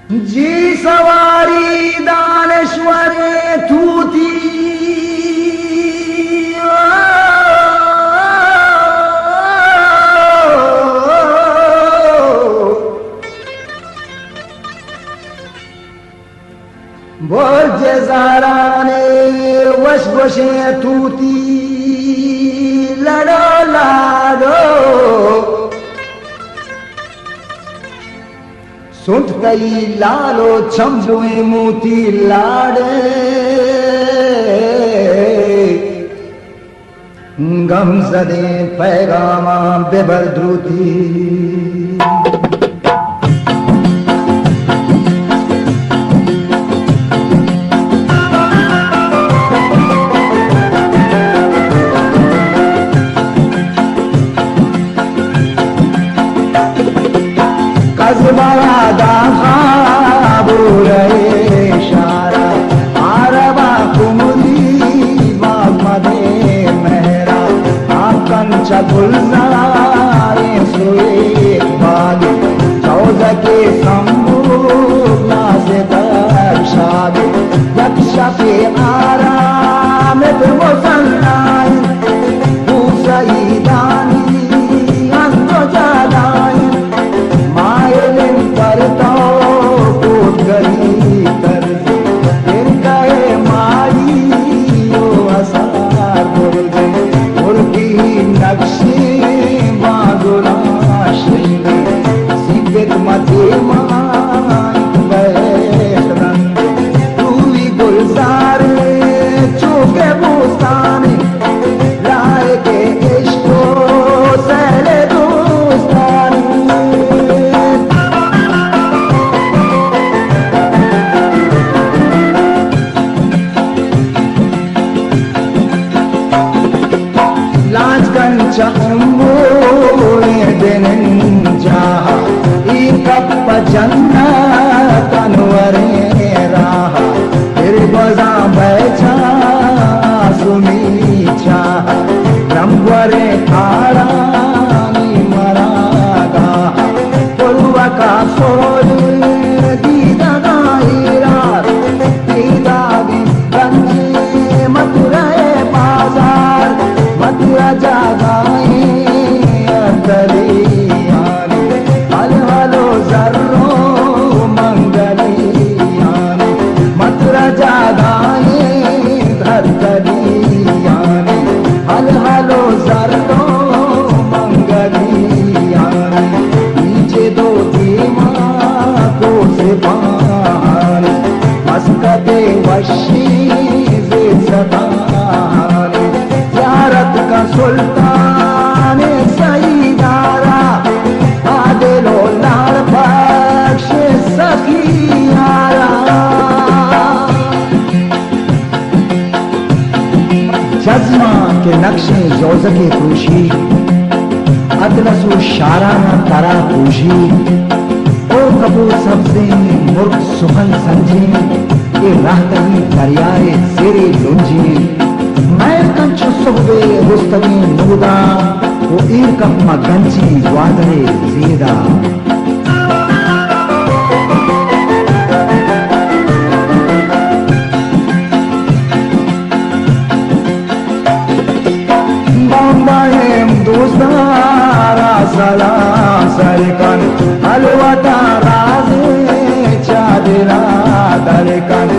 जी सवारी दानेश्वर तू थी बोल जजाराने वश वशे तू थी लड़ो लाडो सुट गई लालो छमजुए मोती लाड़े गम सदे पैगामा बेबर द्रुति कज़बादा खाबुरे शारा आरबा कुमुदी बागमदे मेहरा आकंच गुलजारे सुए बागे चौदह के संबूला से दर्शागे यक्षा के आराम मुसन्नाई दूसरी दानी अंतो जादाई करता कोट गई कर फिर गए माई यो असार बोल गए उनकी नक्शे बागुरा शिंदे सीबत मथे माई बैठ रंग तूवी गुलजार चौके बोस्ताने लाए के इश्को सहले दोस्तानी जन्नत अनवरे राह फिर बजा बैठा सुनी चाह ब्रह्मरे आरामी मरागा पुलवा का सोल दीदा दायरा दीदा गंजे मथुरा बाजार मथुरा जागाए अंतरी जागाए धरतलियाने हल हलो जरदो मंगलियाने नीचे दो धीमा को से बहाने मस्कते वशी से सताने ज़ियारत का सुल्तान सईदारा आदिलो लाल बख्श सखियारा जज्मा के नक्शे जोज़के पूशी अदलसु शाराना तरा पूशी ओ कपूर सब्ज़े मुर्ग सुखन संजी ये राहतही दरियाए ज़ेरे लुंजी मैं कंचु सुबे रुस्तगी नूदा वो ईर कप्मा गंजी वादरे ज़ीदा दोस्तारा सलाम सरकन अलवता राज़े चादरा दरकन